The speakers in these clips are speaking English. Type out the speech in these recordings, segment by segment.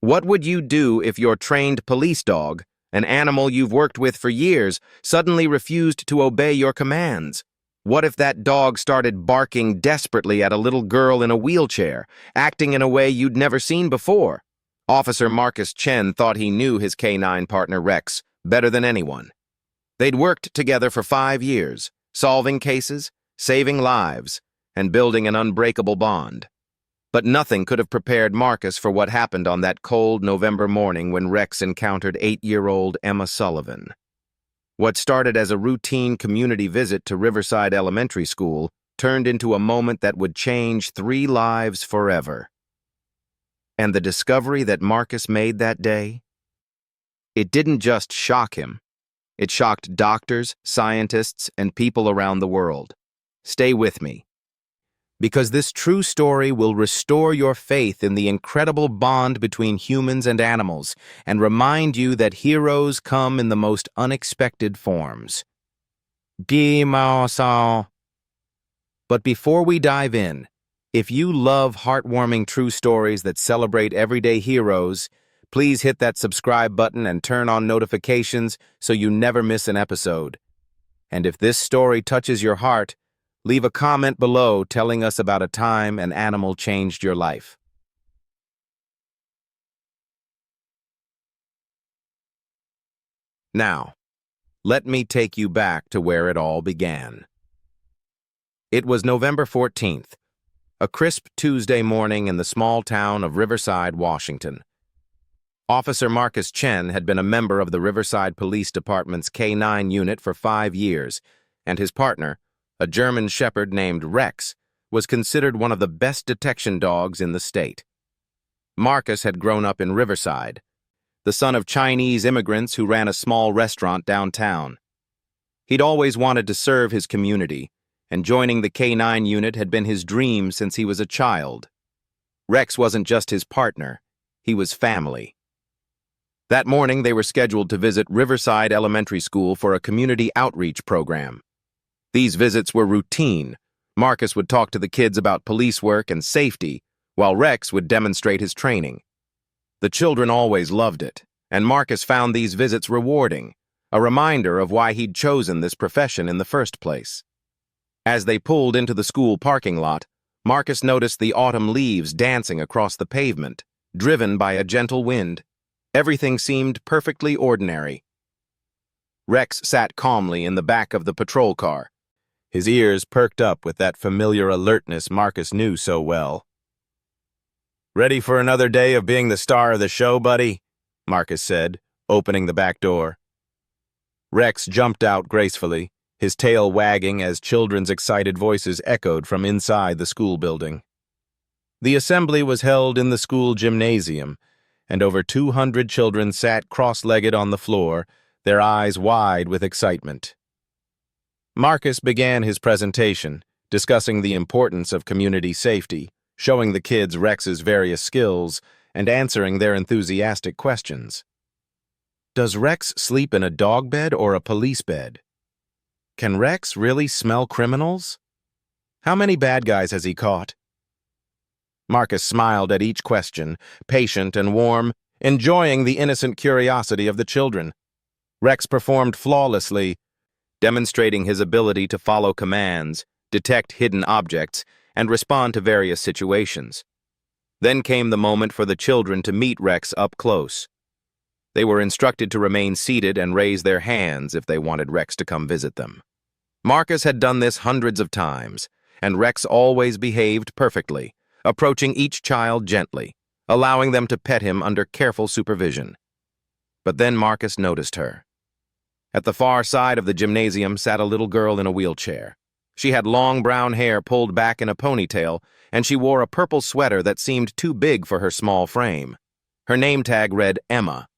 What would you do if your trained police dog, an animal you've worked with for years, suddenly refused to obey your commands? What if that dog started barking desperately at a little girl in a wheelchair, acting in a way you'd never seen before? Officer Marcus Chen thought he knew his canine partner Rex better than anyone. They'd worked together for 5 years, solving cases, saving lives, and building an unbreakable bond. But nothing could have prepared Marcus for what happened on that cold November morning when Rex encountered 8-year-old Emma Sullivan. What started as a routine community visit to Riverside Elementary School turned into a moment that would change 3 lives forever. And the discovery that Marcus made that day? It didn't just shock him. It shocked doctors, scientists, and people around the world. Stay with me, because this true story will restore your faith in the incredible bond between humans and animals and remind you that heroes come in the most unexpected forms. But before we dive in, if you love heartwarming true stories that celebrate everyday heroes, please hit that subscribe button and turn on notifications so you never miss an episode. And if this story touches your heart, leave a comment below telling us about a time an animal changed your life. Now, let me take you back to where it all began. It was November 14th, a crisp Tuesday morning in the small town of Riverside, Washington. Officer Marcus Chen had been a member of the Riverside Police Department's K-9 unit for 5 years, and his partner, a German shepherd named Rex, was considered one of the best detection dogs in the state. Marcus had grown up in Riverside, the son of Chinese immigrants who ran a small restaurant downtown. He'd always wanted to serve his community, and joining the K-9 unit had been his dream since he was a child. Rex wasn't just his partner, he was family. That morning they were scheduled to visit Riverside Elementary School for a community outreach program. These visits were routine. Marcus would talk to the kids about police work and safety, while Rex would demonstrate his training. The children always loved it, and Marcus found these visits rewarding, a reminder of why he'd chosen this profession in the first place. As they pulled into the school parking lot, Marcus noticed the autumn leaves dancing across the pavement, driven by a gentle wind. Everything seemed perfectly ordinary. Rex sat calmly in the back of the patrol car, his ears perked up with that familiar alertness Marcus knew so well. "Ready for another day of being the star of the show, buddy?" Marcus said, opening the back door. Rex jumped out gracefully, his tail wagging as children's excited voices echoed from inside the school building. The assembly was held in the school gymnasium, and over 200 children sat cross-legged on the floor, their eyes wide with excitement. Marcus began his presentation, discussing the importance of community safety, showing the kids Rex's various skills, and answering their enthusiastic questions. Does Rex sleep in a dog bed or a police bed? Can Rex really smell criminals? How many bad guys has he caught? Marcus smiled at each question, patient and warm, enjoying the innocent curiosity of the children. Rex performed flawlessly, demonstrating his ability to follow commands, detect hidden objects, and respond to various situations. Then came the moment for the children to meet Rex up close. They were instructed to remain seated and raise their hands if they wanted Rex to come visit them. Marcus had done this hundreds of times, and Rex always behaved perfectly, approaching each child gently, allowing them to pet him under careful supervision. But then Marcus noticed her. At the far side of the gymnasium sat a little girl in a wheelchair. She had long brown hair pulled back in a ponytail, and she wore a purple sweater that seemed too big for her small frame. Her name tag read Emma.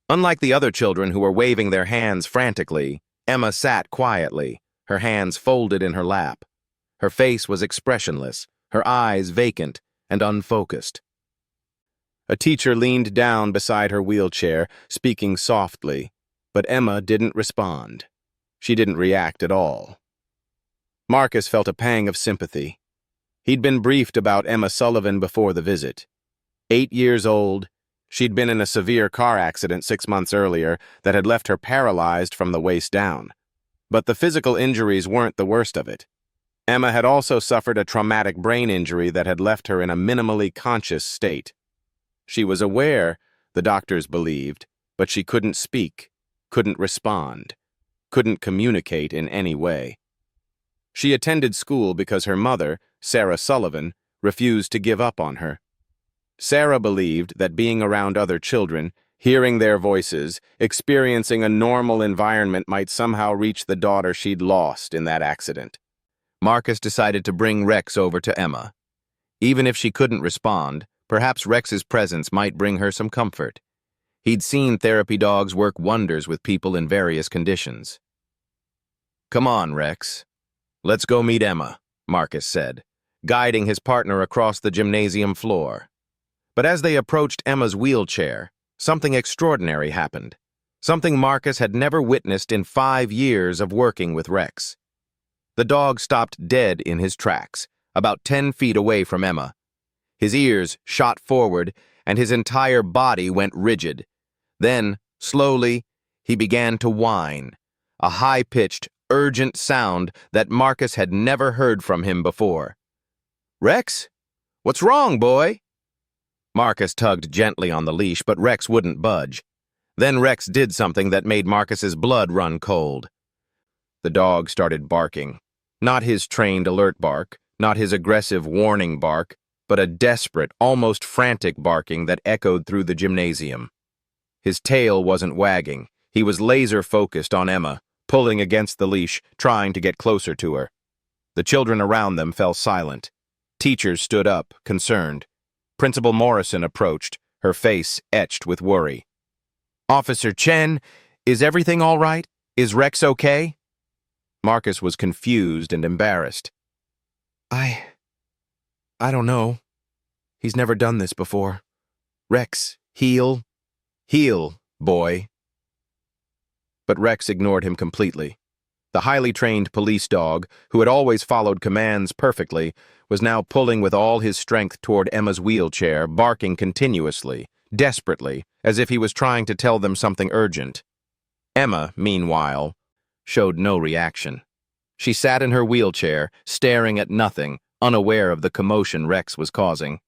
Unlike the other children who were waving their hands frantically, Emma sat quietly, her hands folded in her lap. Her face was expressionless, her eyes vacant and unfocused. A teacher leaned down beside her wheelchair, speaking softly, but Emma didn't respond. She didn't react at all. Marcus felt a pang of sympathy. He'd been briefed about Emma Sullivan before the visit. 8 years old, she'd been in a severe car accident 6 months earlier that had left her paralyzed from the waist down. But the physical injuries weren't the worst of it. Emma had also suffered a traumatic brain injury that had left her in a minimally conscious state. She was aware, the doctors believed, but she couldn't speak, couldn't respond, couldn't communicate in any way. She attended school because her mother, Sarah Sullivan, refused to give up on her. Sarah believed that being around other children, hearing their voices, experiencing a normal environment might somehow reach the daughter she'd lost in that accident. Marcus decided to bring Rex over to Emma. Even if she couldn't respond, perhaps Rex's presence might bring her some comfort. He'd seen therapy dogs work wonders with people in various conditions. "Come on, Rex. Let's go meet Emma," Marcus said, guiding his partner across the gymnasium floor. But as they approached Emma's wheelchair, something extraordinary happened. Something Marcus had never witnessed in 5 years of working with Rex. The dog stopped dead in his tracks, about 10 feet away from Emma. His ears shot forward, and his entire body went rigid. Then, slowly, he began to whine, a high-pitched, urgent sound that Marcus had never heard from him before. "Rex? What's wrong, boy?" Marcus tugged gently on the leash, but Rex wouldn't budge. Then Rex did something that made Marcus's blood run cold. The dog started barking. Not his trained alert bark, not his aggressive warning bark, but a desperate, almost frantic barking that echoed through the gymnasium. His tail wasn't wagging. He was laser-focused on Emma, pulling against the leash, trying to get closer to her. The children around them fell silent. Teachers stood up, concerned. Principal Morrison approached, her face etched with worry. "Officer Chen, is everything all right? Is Rex okay?" Marcus was confused and embarrassed. I don't know. He's never done this before. Rex, heel, boy." But Rex ignored him completely. The highly trained police dog, who had always followed commands perfectly, was now pulling with all his strength toward Emma's wheelchair, barking continuously, desperately, as if he was trying to tell them something urgent. Emma, meanwhile, showed no reaction. She sat in her wheelchair, staring at nothing, unaware of the commotion Rex was causing.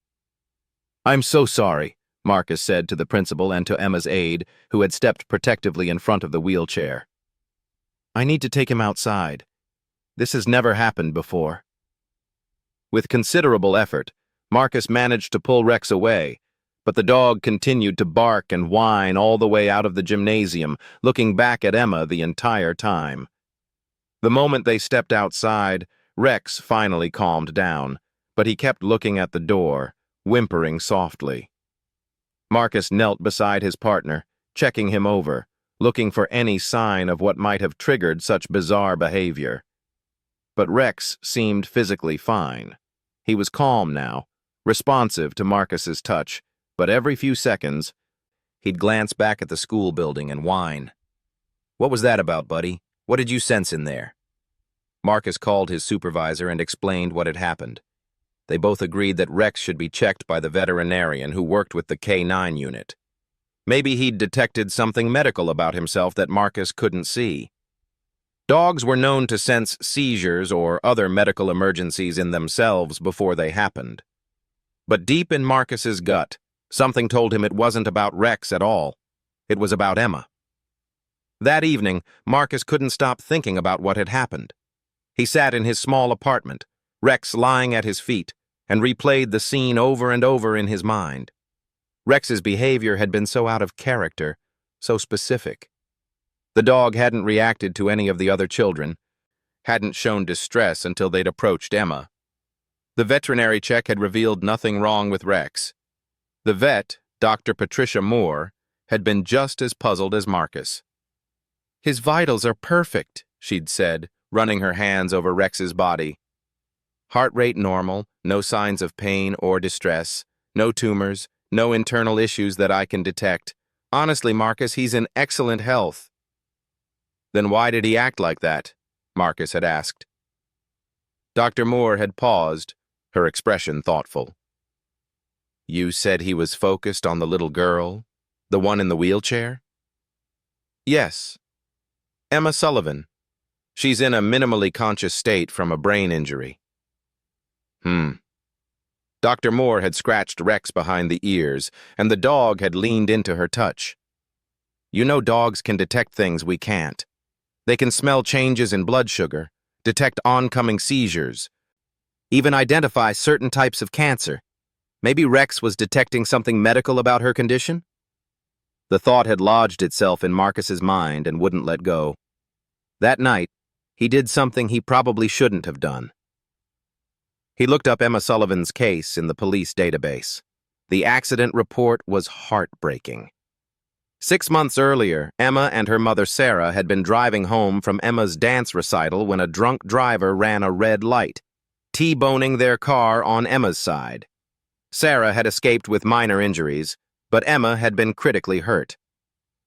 "I'm so sorry," Marcus said to the principal and to Emma's aide, who had stepped protectively in front of the wheelchair. "I need to take him outside. This has never happened before." With considerable effort, Marcus managed to pull Rex away, but the dog continued to bark and whine all the way out of the gymnasium, looking back at Emma the entire time. The moment they stepped outside, Rex finally calmed down, but he kept looking at the door, whimpering softly. Marcus knelt beside his partner, checking him over, looking for any sign of what might have triggered such bizarre behavior. But Rex seemed physically fine. He was calm now, responsive to Marcus's touch, but every few seconds, he'd glance back at the school building and whine. "What was that about, buddy? What did you sense in there?" Marcus called his supervisor and explained what had happened. They both agreed that Rex should be checked by the veterinarian who worked with the K9 unit. Maybe he'd detected something medical about himself that Marcus couldn't see. Dogs were known to sense seizures or other medical emergencies in themselves before they happened. But deep in Marcus's gut, something told him it wasn't about Rex at all. It was about Emma. That evening, Marcus couldn't stop thinking about what had happened. He sat in his small apartment, Rex lying at his feet, and replayed the scene over and over in his mind. Rex's behavior had been so out of character, so specific. The dog hadn't reacted to any of the other children, hadn't shown distress until they'd approached Emma. The veterinary check had revealed nothing wrong with Rex. The vet, Dr. Patricia Moore, had been just as puzzled as Marcus. "His vitals are perfect," she'd said, running her hands over Rex's body. "Heart rate normal, no signs of pain or distress, no tumors, no internal issues that I can detect. Honestly, Marcus, he's in excellent health." "Then why did he act like that?" Marcus had asked. Dr. Moore had paused, her expression thoughtful. You said he was focused on the little girl? The one in the wheelchair? Yes. Emma Sullivan. She's in a minimally conscious state from a brain injury. Dr. Moore had scratched Rex behind the ears, and the dog had leaned into her touch. You know dogs can detect things we can't. They can smell changes in blood sugar, detect oncoming seizures, even identify certain types of cancer. Maybe Rex was detecting something medical about her condition? The thought had lodged itself in Marcus's mind and wouldn't let go. That night, he did something he probably shouldn't have done. He looked up Emma Sullivan's case in the police database. The accident report was heartbreaking. 6 months earlier, Emma and her mother Sarah had been driving home from Emma's dance recital when a drunk driver ran a red light, T-boning their car on Emma's side. Sarah had escaped with minor injuries, but Emma had been critically hurt.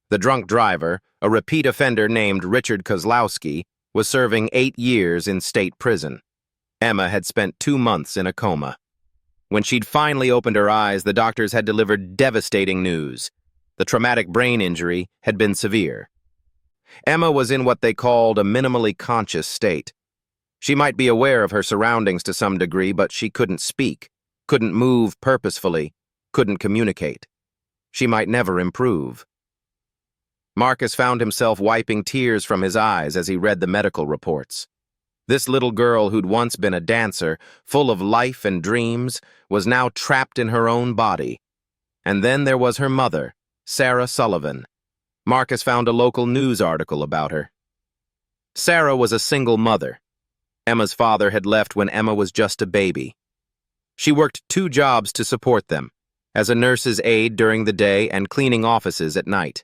The drunk driver, a repeat offender named Richard Kozlowski, was serving 8 years in state prison. Emma had spent 2 months in a coma. When she'd finally opened her eyes, the doctors had delivered devastating news. The traumatic brain injury had been severe. Emma was in what they called a minimally conscious state. She might be aware of her surroundings to some degree, but she couldn't speak, couldn't move purposefully, couldn't communicate. She might never improve. Marcus found himself wiping tears from his eyes as he read the medical reports. This little girl who'd once been a dancer, full of life and dreams, was now trapped in her own body. And then there was her mother, Sarah Sullivan. Marcus found a local news article about her. Sarah was a single mother. Emma's father had left when Emma was just a baby. She worked 2 jobs to support them, as a nurse's aide during the day and cleaning offices at night.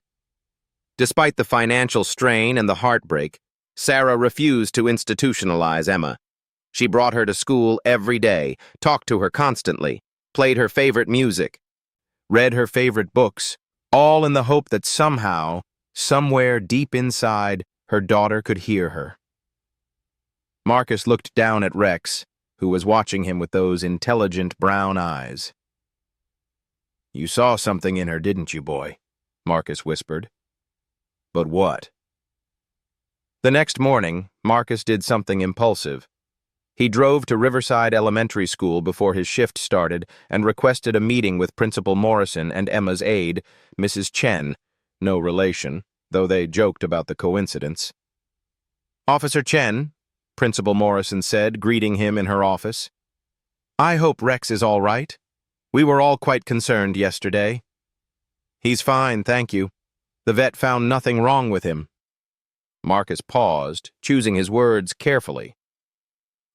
Despite the financial strain and the heartbreak, Sarah refused to institutionalize Emma. She brought her to school every day, talked to her constantly, played her favorite music, read her favorite books, all in the hope that somehow, somewhere deep inside, her daughter could hear her. Marcus looked down at Rex, who was watching him with those intelligent brown eyes. "You saw something in her, didn't you, boy?" Marcus whispered. "But what?" The next morning, Marcus did something impulsive. He drove to Riverside Elementary School before his shift started and requested a meeting with Principal Morrison and Emma's aide, Mrs. Chen, no relation, though they joked about the coincidence. "Officer Chen," Principal Morrison said, greeting him in her office. "I hope Rex is all right. We were all quite concerned yesterday." "He's fine, thank you. The vet found nothing wrong with him." Marcus paused, choosing his words carefully.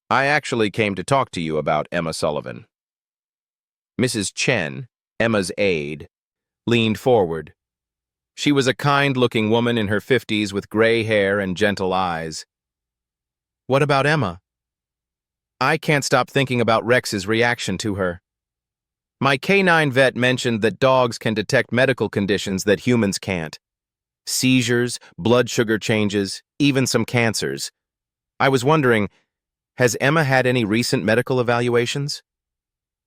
"I actually came to talk to you about Emma Sullivan." Mrs. Chen, Emma's aide, leaned forward. She was a kind-looking woman in her 50s with gray hair and gentle eyes. "What about Emma?" "I can't stop thinking about Rex's reaction to her. My canine vet mentioned that dogs can detect medical conditions that humans can't. Seizures, blood sugar changes, even some cancers. I was wondering, has Emma had any recent medical evaluations?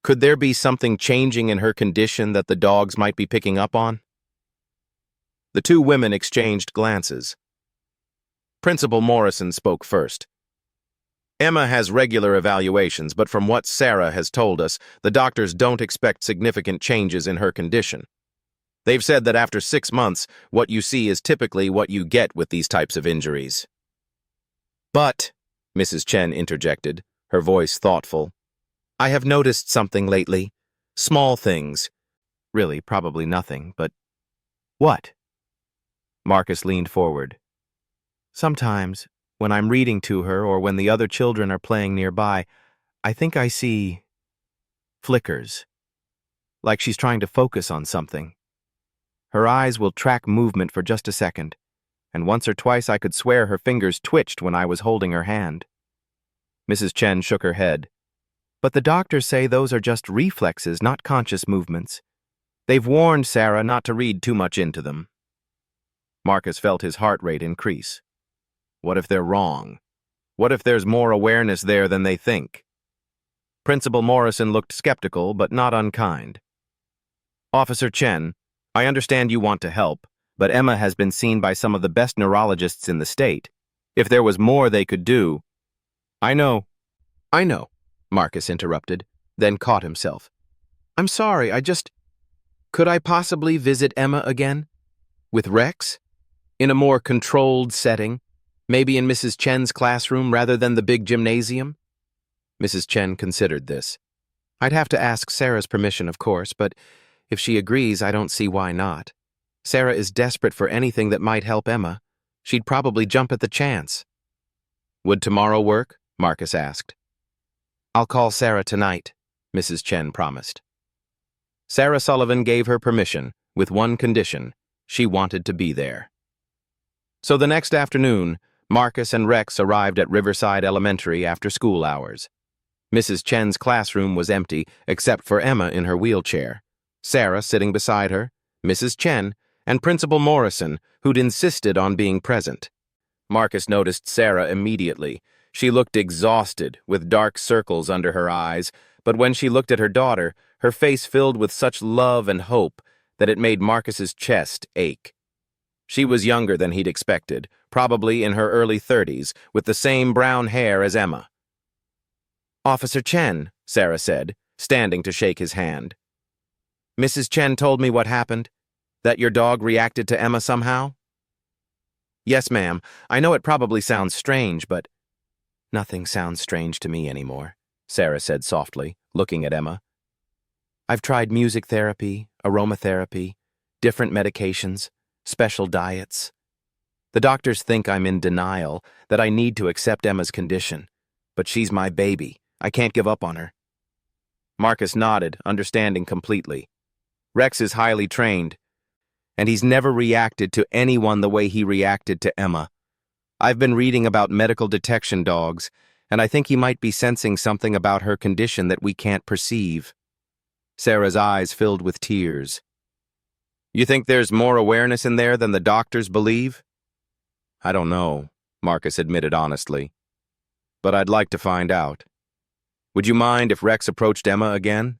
Could there be something changing in her condition that the dogs might be picking up on?" The 2 women exchanged glances. Principal Morrison spoke first. "Emma has regular evaluations, but from what Sarah has told us, the doctors don't expect significant changes in her condition. They've said that after 6 months, what you see is typically what you get with these types of injuries." "But," Mrs. Chen interjected, her voice thoughtful, "I have noticed something lately. Small things. Really, probably nothing, but..." "What?" Marcus leaned forward. "Sometimes, when I'm reading to her or when the other children are playing nearby, I think I see flickers, like she's trying to focus on something. Her eyes will track movement for just a second, and once or twice I could swear her fingers twitched when I was holding her hand." Mrs. Chen shook her head. "But the doctors say those are just reflexes, not conscious movements. They've warned Sarah not to read too much into them." Marcus felt his heart rate increase. What if they're wrong? What if there's more awareness there than they think? Principal Morrison looked skeptical, but not unkind. Officer Chen, I understand you want to help, but Emma has been seen by some of the best neurologists in the state. If there was more they could do— I know, Marcus interrupted, then caught himself. I'm sorry, could I possibly visit Emma again? With Rex? In a more controlled setting? Maybe in Mrs. Chen's classroom rather than the big gymnasium? Mrs. Chen considered this. I'd have to ask Sarah's permission, of course, but if she agrees, I don't see why not. Sarah is desperate for anything that might help Emma. She'd probably jump at the chance. Would tomorrow work? Marcus asked. I'll call Sarah tonight, Mrs. Chen promised. Sarah Sullivan gave her permission, with one condition: she wanted to be there. So the next afternoon, Marcus and Rex arrived at Riverside Elementary after school hours. Mrs. Chen's classroom was empty, except for Emma in her wheelchair, Sarah sitting beside her, Mrs. Chen, and Principal Morrison, who'd insisted on being present. Marcus noticed Sarah immediately. She looked exhausted, with dark circles under her eyes, but when she looked at her daughter, her face filled with such love and hope that it made Marcus's chest ache. She was younger than he'd expected, probably in her early 30s, with the same brown hair as Emma. Officer Chen, Sarah said, standing to shake his hand. Mrs. Chen told me what happened, that your dog reacted to Emma somehow? Yes, ma'am. I know it probably sounds strange, but— Nothing sounds strange to me anymore, Sarah said softly, looking at Emma. I've tried music therapy, aromatherapy, different medications, special diets. The doctors think I'm in denial, that I need to accept Emma's condition. But she's my baby. I can't give up on her. Marcus nodded, understanding completely. Rex is highly trained, and he's never reacted to anyone the way he reacted to Emma. I've been reading about medical detection dogs, and I think he might be sensing something about her condition that we can't perceive. Sarah's eyes filled with tears. You think there's more awareness in there than the doctors believe? I don't know, Marcus admitted honestly. But I'd like to find out. Would you mind if Rex approached Emma again?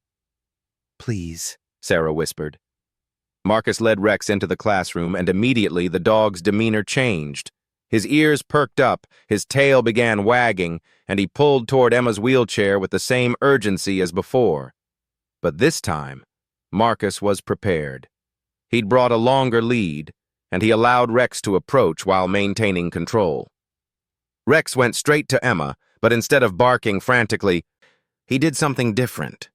Please, Sarah whispered. Marcus led Rex into the classroom, and immediately the dog's demeanor changed. His ears perked up, his tail began wagging, and he pulled toward Emma's wheelchair with the same urgency as before. But this time, Marcus was prepared. He'd brought a longer lead, and he allowed Rex to approach while maintaining control. Rex went straight to Emma, but instead of barking frantically, he did something different.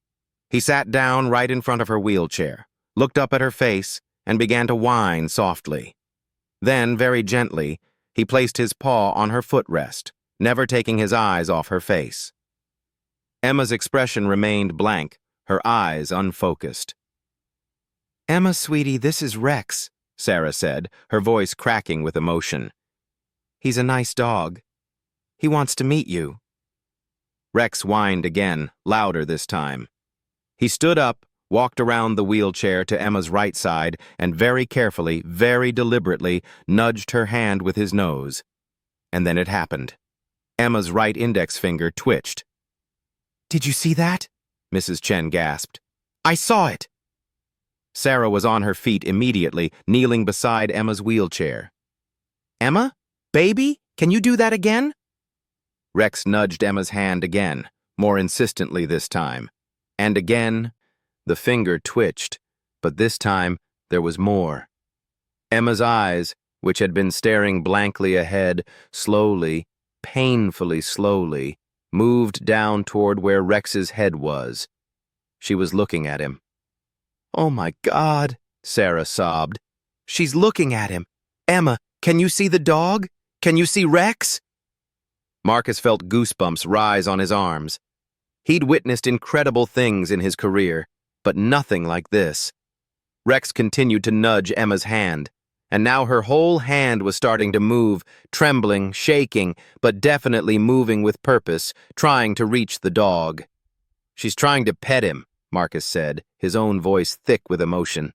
He sat down right in front of her wheelchair, looked up at her face, and began to whine softly. Then, very gently, he placed his paw on her footrest, never taking his eyes off her face. Emma's expression remained blank, her eyes unfocused. Emma, sweetie, this is Rex, Sarah said, her voice cracking with emotion. He's a nice dog. He wants to meet you. Rex whined again, louder this time. He stood up, walked around the wheelchair to Emma's right side, and very carefully, very deliberately, nudged her hand with his nose. And then it happened. Emma's right index finger twitched. Did you see that? Mrs. Chen gasped. I saw it! Sarah was on her feet immediately, kneeling beside Emma's wheelchair. Emma? Baby? Can you do that again? Rex nudged Emma's hand again, more insistently this time. And again, the finger twitched, but this time there was more. Emma's eyes, which had been staring blankly ahead, slowly, painfully slowly, moved down toward where Rex's head was. She was looking at him. Oh my God, Sarah sobbed. She's looking at him. Emma, can you see the dog? Can you see Rex? Marcus felt goosebumps rise on his arms. He'd witnessed incredible things in his career, but nothing like this. Rex continued to nudge Emma's hand, and now her whole hand was starting to move, trembling, shaking, but definitely moving with purpose, trying to reach the dog. She's trying to pet him, Marcus said, his own voice thick with emotion.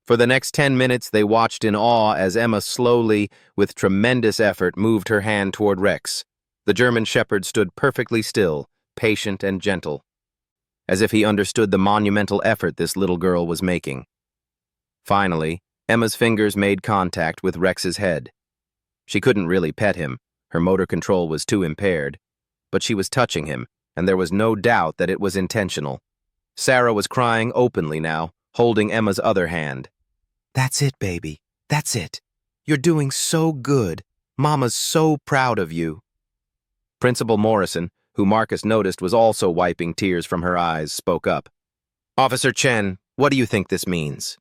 For the next 10 minutes, they watched in awe as Emma slowly, with tremendous effort, moved her hand toward Rex. The German Shepherd stood perfectly still, patient and gentle. as if he understood the monumental effort this little girl was making. Finally, Emma's fingers made contact with Rex's head. She couldn't really pet him, her motor control was too impaired, but she was touching him, and there was no doubt that it was intentional. Sarah was crying openly now, holding Emma's other hand. "That's it, baby. That's it. You're doing so good. Mama's so proud of you." Principal Morrison, who Marcus noticed was also wiping tears from her eyes, spoke up. "Officer Chen, what do you think this means?"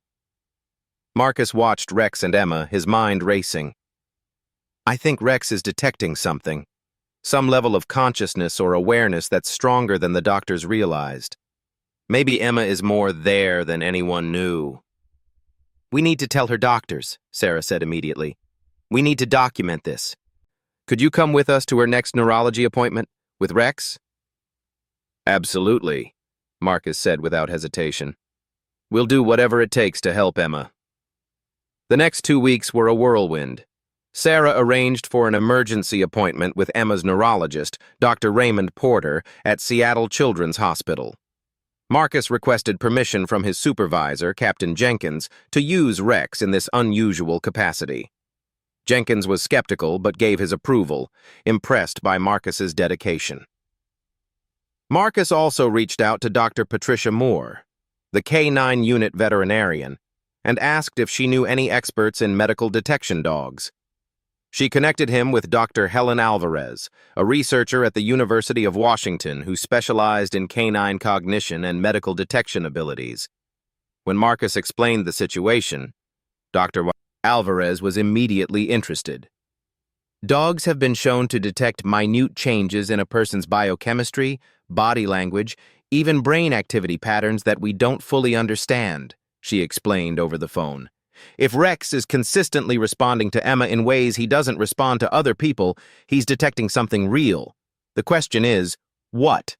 Marcus watched Rex and Emma, his mind racing. "I think Rex is detecting something. Some level of consciousness or awareness that's stronger than the doctors realized. Maybe Emma is more there than anyone knew." "We need to tell her doctors," Sarah said immediately. "We need to document this. Could you come with us to her next neurology appointment with Rex?" "Absolutely," Marcus said without hesitation. "We'll do whatever it takes to help Emma." The next 2 weeks were a whirlwind. Sarah arranged for an emergency appointment with Emma's neurologist, Dr. Raymond Porter, at Seattle Children's Hospital. Marcus requested permission from his supervisor, Captain Jenkins, to use Rex in this unusual capacity. Jenkins was skeptical but gave his approval, impressed by Marcus's dedication. Marcus also reached out to Dr. Patricia Moore, the K-9 unit veterinarian, and asked if she knew any experts in medical detection dogs. She connected him with Dr. Helen Alvarez, a researcher at the University of Washington who specialized in canine cognition and medical detection abilities. When Marcus explained the situation, Dr. Alvarez was immediately interested. "Dogs have been shown to detect minute changes in a person's biochemistry, body language, even brain activity patterns that we don't fully understand," she explained over the phone. "If Rex is consistently responding to Emma in ways he doesn't respond to other people, he's detecting something real. The question is, what?"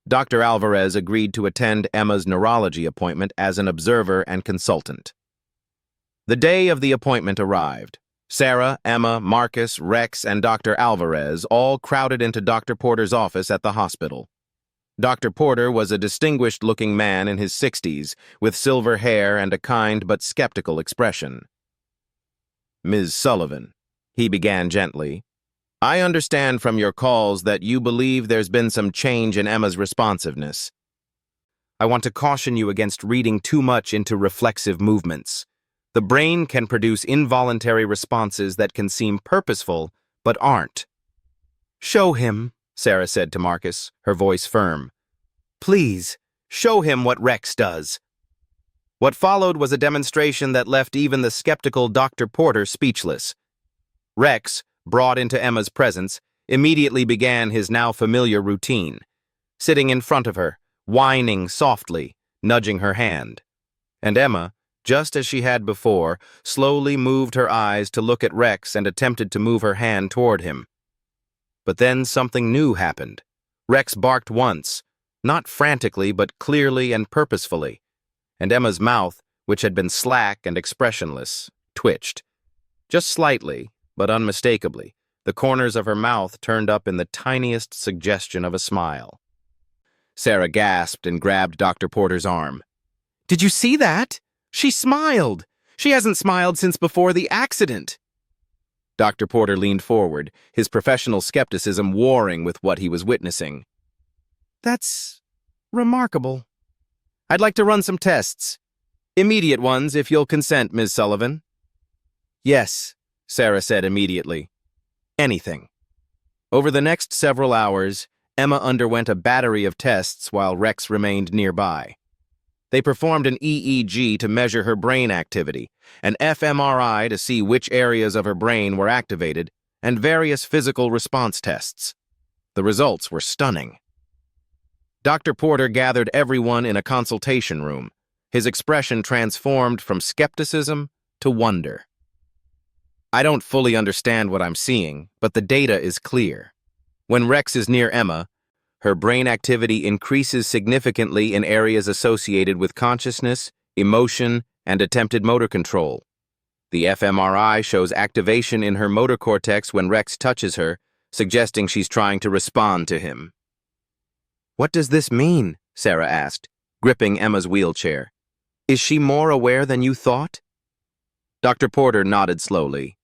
Dr. Alvarez agreed to attend Emma's neurology appointment as an observer and consultant. The day of the appointment arrived. Sarah, Emma, Marcus, Rex, and Dr. Alvarez all crowded into Dr. Porter's office at the hospital. Dr. Porter was a distinguished-looking man in his 60s, with silver hair and a kind but skeptical expression. "Ms. Sullivan," he began gently, "I understand from your calls that you believe there's been some change in Emma's responsiveness. I want to caution you against reading too much into reflexive movements. The brain can produce involuntary responses that can seem purposeful, but aren't." "Show him," Sarah said to Marcus, her voice firm. "Please, show him what Rex does." What followed was a demonstration that left even the skeptical Dr. Porter speechless. Rex, brought into Emma's presence, immediately began his now familiar routine, sitting in front of her, whining softly, nudging her hand. And Emma, just as she had before, slowly moved her eyes to look at Rex and attempted to move her hand toward him. But then something new happened. Rex barked once, not frantically but clearly and purposefully, and Emma's mouth, which had been slack and expressionless, twitched. Just slightly, but unmistakably, the corners of her mouth turned up in the tiniest suggestion of a smile. Sarah gasped and grabbed Dr. Porter's arm. "Did you see that? She smiled! She hasn't smiled since before the accident!" Dr. Porter leaned forward, his professional skepticism warring with what he was witnessing. "That's remarkable. I'd like to run some tests. Immediate ones, if you'll consent, Ms. Sullivan." "Yes," Sarah said immediately. "Anything." Over the next several hours, Emma underwent a battery of tests while Rex remained nearby. They performed an EEG to measure her brain activity, an fMRI to see which areas of her brain were activated, and various physical response tests. The results were stunning. Dr. Porter gathered everyone in a consultation room, his expression transformed from skepticism to wonder. "I don't fully understand what I'm seeing, but the data is clear. When Rex is near Emma, her brain activity increases significantly in areas associated with consciousness, emotion, and attempted motor control. The fMRI shows activation in her motor cortex when Rex touches her, suggesting she's trying to respond to him." What does this mean? Sarah asked, gripping Emma's wheelchair. Is she more aware than you thought? Dr. Porter nodded slowly.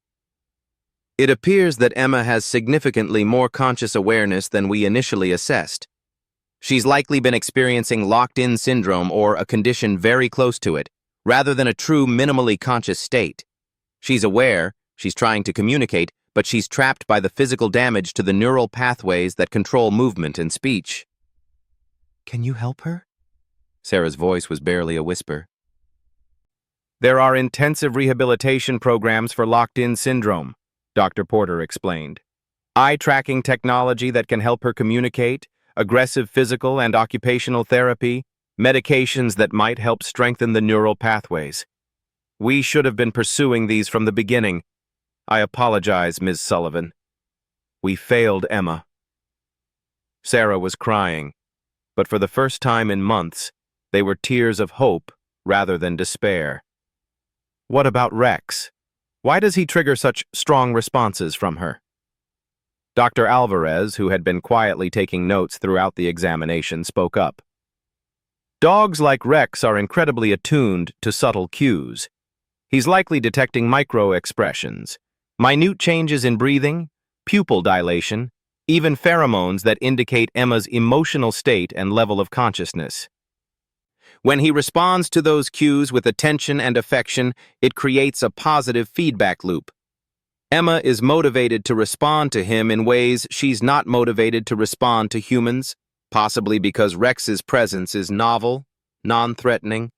It appears that Emma has significantly more conscious awareness than we initially assessed. She's likely been experiencing locked-in syndrome or a condition very close to it, rather than a true minimally conscious state. She's aware, she's trying to communicate, but she's trapped by the physical damage to the neural pathways that control movement and speech. Can you help her? Sarah's voice was barely a whisper. There are intensive rehabilitation programs for locked-in syndrome, Dr. Porter explained. Eye-tracking technology that can help her communicate, aggressive physical and occupational therapy, medications that might help strengthen the neural pathways. We should have been pursuing these from the beginning. I apologize, Ms. Sullivan. We failed Emma. Sarah was crying, but for the first time in months, they were tears of hope rather than despair. What about Rex? Why does he trigger such strong responses from her? Dr. Alvarez, who had been quietly taking notes throughout the examination, spoke up. Dogs like Rex are incredibly attuned to subtle cues. He's likely detecting micro-expressions, minute changes in breathing, pupil dilation, even pheromones that indicate Emma's emotional state and level of consciousness. When he responds to those cues with attention and affection, it creates a positive feedback loop. Emma is motivated to respond to him in ways she's not motivated to respond to humans, possibly because Rex's presence is novel, non-threatening,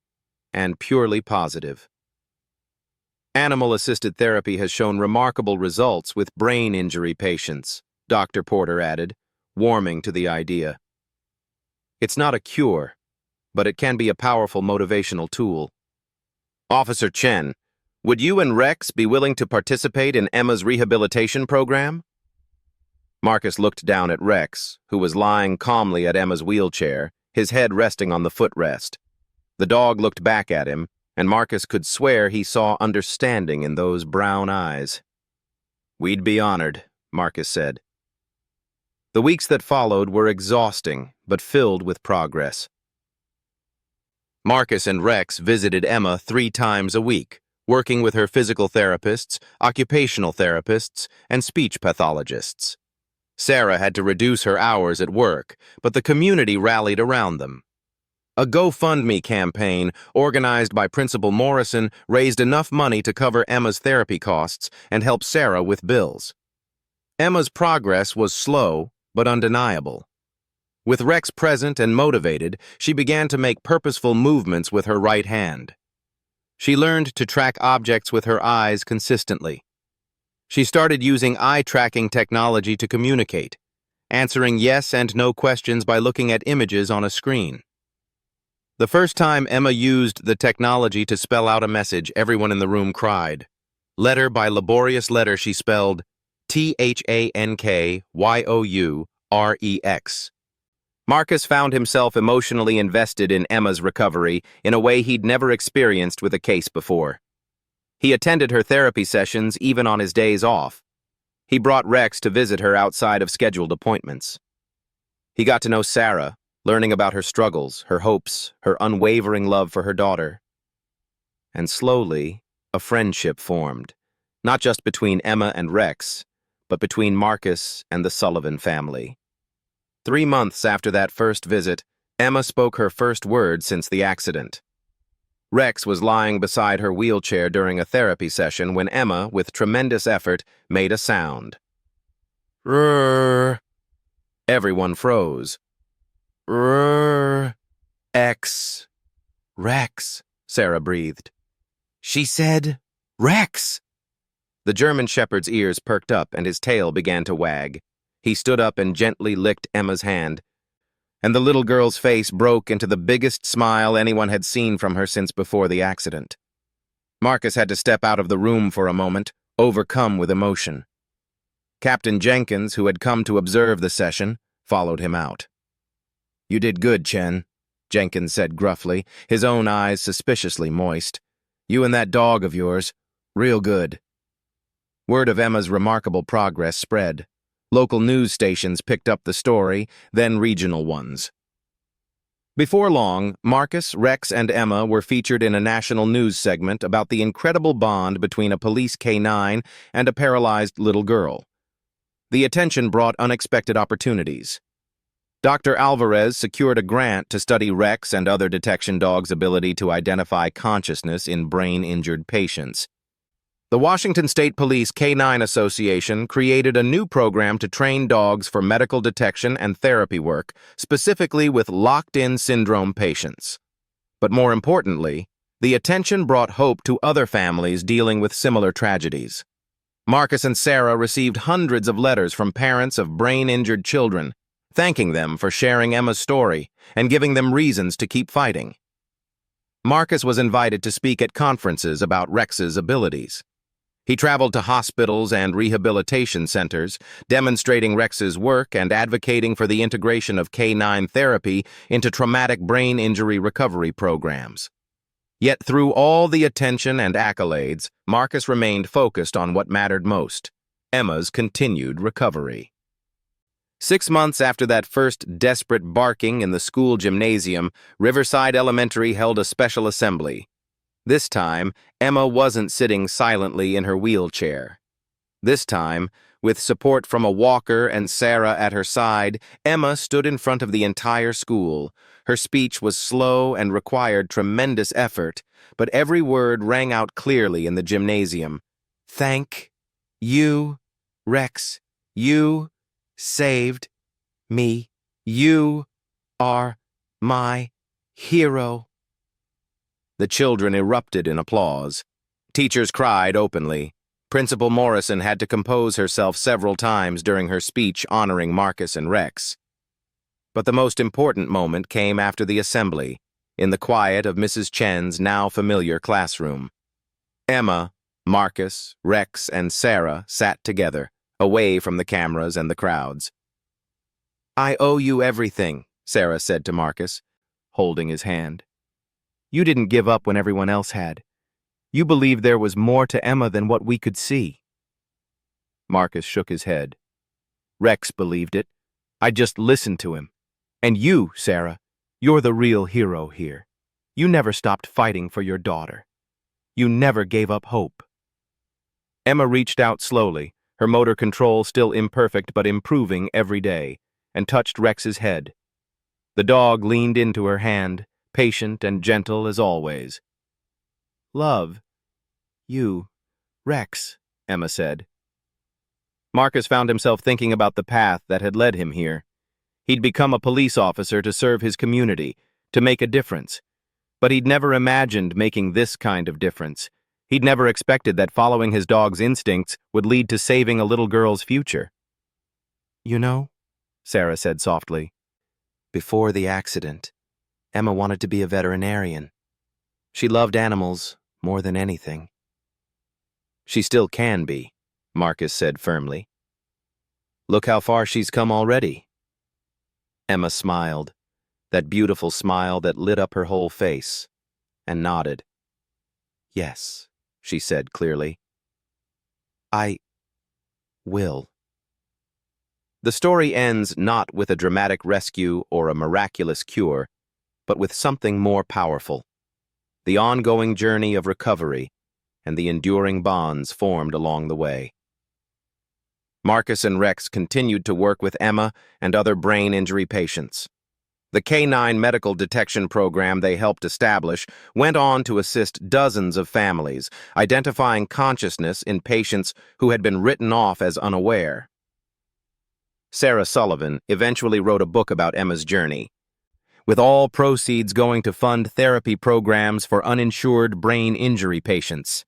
and purely positive. Animal-assisted therapy has shown remarkable results with brain injury patients, Dr. Porter added, warming to the idea. It's not a cure, but it can be a powerful motivational tool. Officer Chen, would you and Rex be willing to participate in Emma's rehabilitation program? Marcus looked down at Rex, who was lying calmly at Emma's wheelchair, his head resting on the footrest. The dog looked back at him, and Marcus could swear he saw understanding in those brown eyes. We'd be honored, Marcus said. The weeks that followed were exhausting, but filled with progress. Marcus and Rex visited Emma 3 times a week, working with her physical therapists, occupational therapists, and speech pathologists. Sarah had to reduce her hours at work, but the community rallied around them. A GoFundMe campaign, organized by Principal Morrison, raised enough money to cover Emma's therapy costs and help Sarah with bills. Emma's progress was slow, but undeniable. With Rex present and motivated, she began to make purposeful movements with her right hand. She learned to track objects with her eyes consistently. She started using eye-tracking technology to communicate, answering yes and no questions by looking at images on a screen. The first time Emma used the technology to spell out a message, everyone in the room cried. Letter by laborious letter, she spelled THANKYOUREX. Marcus found himself emotionally invested in Emma's recovery in a way he'd never experienced with a case before. He attended her therapy sessions even on his days off. He brought Rex to visit her outside of scheduled appointments. He got to know Sarah, learning about her struggles, her hopes, her unwavering love for her daughter. And slowly, a friendship formed, not just between Emma and Rex, but between Marcus and the Sullivan family. 3 months after that first visit, Emma spoke her first word since the accident. Rex was lying beside her wheelchair during a therapy session when Emma, with tremendous effort, made a sound. Rrrr. Everyone froze. Rrrr. X. Rex, Sarah breathed. She said, Rex. The German shepherd's ears perked up and his tail began to wag. He stood up and gently licked Emma's hand, and the little girl's face broke into the biggest smile anyone had seen from her since before the accident. Marcus had to step out of the room for a moment, overcome with emotion. Captain Jenkins, who had come to observe the session, followed him out. You did good, Chen, Jenkins said gruffly, his own eyes suspiciously moist. You and that dog of yours, real good. Word of Emma's remarkable progress spread. Local news stations picked up the story, then regional ones. Before long, Marcus, Rex, and Emma were featured in a national news segment about the incredible bond between a police canine and a paralyzed little girl. The attention brought unexpected opportunities. Dr. Alvarez secured a grant to study Rex and other detection dogs' ability to identify consciousness in brain-injured patients. The Washington State Police Canine Association created a new program to train dogs for medical detection and therapy work, specifically with locked-in syndrome patients. But more importantly, the attention brought hope to other families dealing with similar tragedies. Marcus and Sarah received hundreds of letters from parents of brain-injured children, thanking them for sharing Emma's story and giving them reasons to keep fighting. Marcus was invited to speak at conferences about Rex's abilities. He traveled to hospitals and rehabilitation centers, demonstrating Rex's work and advocating for the integration of canine therapy into traumatic brain injury recovery programs. Yet through all the attention and accolades, Marcus remained focused on what mattered most: Emma's continued recovery. 6 months after that first desperate barking in the school gymnasium, Riverside Elementary held a special assembly. This time, Emma wasn't sitting silently in her wheelchair. This time, with support from a walker and Sarah at her side, Emma stood in front of the entire school. Her speech was slow and required tremendous effort, but every word rang out clearly in the gymnasium. Thank you, Rex. You saved me. You are my hero. The children erupted in applause. Teachers cried openly. Principal Morrison had to compose herself several times during her speech honoring Marcus and Rex. But the most important moment came after the assembly, in the quiet of Mrs. Chen's now familiar classroom. Emma, Marcus, Rex, and Sarah sat together, away from the cameras and the crowds. "I owe you everything," Sarah said to Marcus, holding his hand. "You didn't give up when everyone else had. You believed there was more to Emma than what we could see." Marcus shook his head. "Rex believed it. I just listened to him. And you, Sarah, you're the real hero here. You never stopped fighting for your daughter. You never gave up hope." Emma reached out slowly, her motor control still imperfect but improving every day, and touched Rex's head. The dog leaned into her hand, patient and gentle as always. "Love you, Rex," Emma said. Marcus found himself thinking about the path that had led him here. He'd become a police officer to serve his community, to make a difference. But he'd never imagined making this kind of difference. He'd never expected that following his dog's instincts would lead to saving a little girl's future. "You know," Sarah said softly, "before the accident, Emma wanted to be a veterinarian. She loved animals more than anything." "She still can be," Marcus said firmly. "Look how far she's come already." Emma smiled, that beautiful smile that lit up her whole face, and nodded. "Yes," she said clearly. "I will." The story ends not with a dramatic rescue or a miraculous cure, but with something more powerful: the ongoing journey of recovery and the enduring bonds formed along the way. Marcus and Rex continued to work with Emma and other brain injury patients. The Canine Medical Detection Program they helped establish went on to assist dozens of families, identifying consciousness in patients who had been written off as unaware. Sarah Sullivan eventually wrote a book about Emma's journey, with all proceeds going to fund therapy programs for uninsured brain injury patients.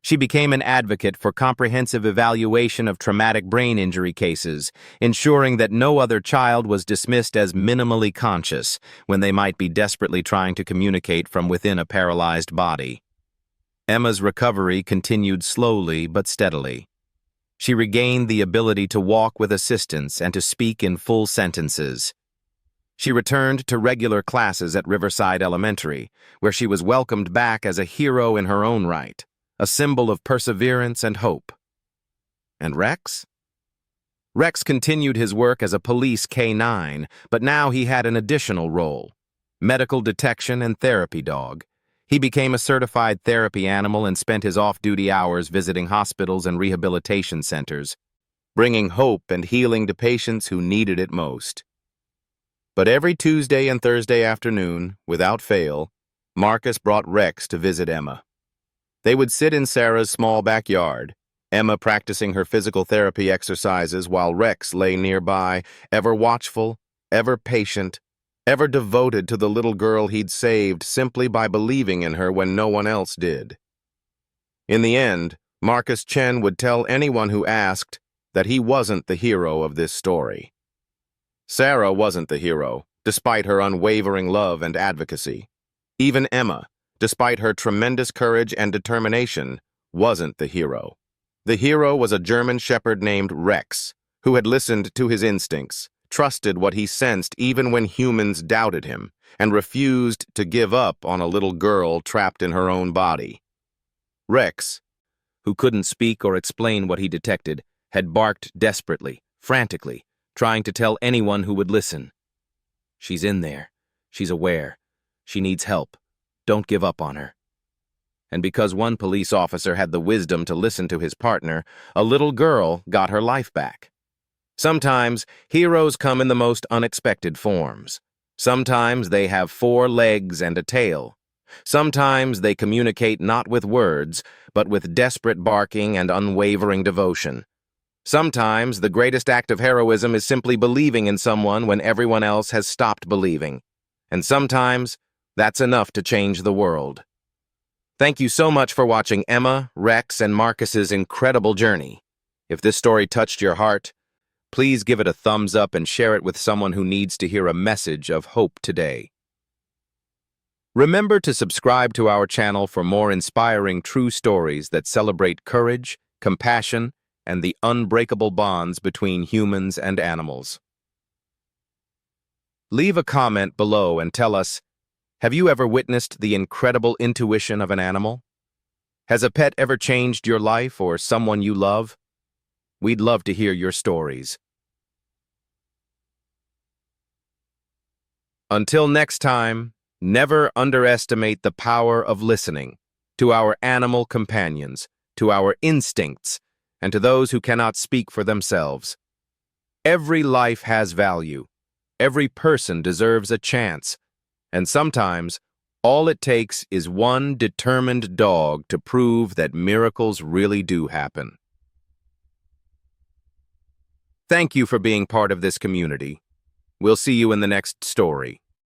She became an advocate for comprehensive evaluation of traumatic brain injury cases, ensuring that no other child was dismissed as minimally conscious when they might be desperately trying to communicate from within a paralyzed body. Emma's recovery continued slowly but steadily. She regained the ability to walk with assistance and to speak in full sentences. She returned to regular classes at Riverside Elementary, where she was welcomed back as a hero in her own right, a symbol of perseverance and hope. And Rex? Rex continued his work as a police canine, but now he had an additional role: medical detection and therapy dog. He became a certified therapy animal and spent his off-duty hours visiting hospitals and rehabilitation centers, bringing hope and healing to patients who needed it most. But every Tuesday and Thursday afternoon, without fail, Marcus brought Rex to visit Emma. They would sit in Sarah's small backyard, Emma practicing her physical therapy exercises while Rex lay nearby, ever watchful, ever patient, ever devoted to the little girl he'd saved simply by believing in her when no one else did. In the end, Marcus Chen would tell anyone who asked that he wasn't the hero of this story. Sarah wasn't the hero, despite her unwavering love and advocacy. Even Emma, despite her tremendous courage and determination, wasn't the hero. The hero was a German shepherd named Rex, who had listened to his instincts, trusted what he sensed even when humans doubted him, and refused to give up on a little girl trapped in her own body. Rex, who couldn't speak or explain what he detected, had barked desperately, frantically, trying to tell anyone who would listen. "She's in there. She's aware. She needs help. Don't give up on her." And because one police officer had the wisdom to listen to his partner, a little girl got her life back. Sometimes, heroes come in the most unexpected forms. Sometimes they have 4 legs and a tail. Sometimes they communicate not with words, but with desperate barking and unwavering devotion. Sometimes the greatest act of heroism is simply believing in someone when everyone else has stopped believing. And sometimes, that's enough to change the world. Thank you so much for watching Emma, Rex, and Marcus's incredible journey. If this story touched your heart, please give it a thumbs up and share it with someone who needs to hear a message of hope today. Remember to subscribe to our channel for more inspiring true stories that celebrate courage, compassion, and the unbreakable bonds between humans and animals. Leave a comment below and tell us, have you ever witnessed the incredible intuition of an animal? Has a pet ever changed your life or someone you love? We'd love to hear your stories. Until next time, never underestimate the power of listening to our animal companions, to our instincts, and to those who cannot speak for themselves. Every life has value. Every person deserves a chance. And sometimes, all it takes is one determined dog to prove that miracles really do happen. Thank you for being part of this community. We'll see you in the next story.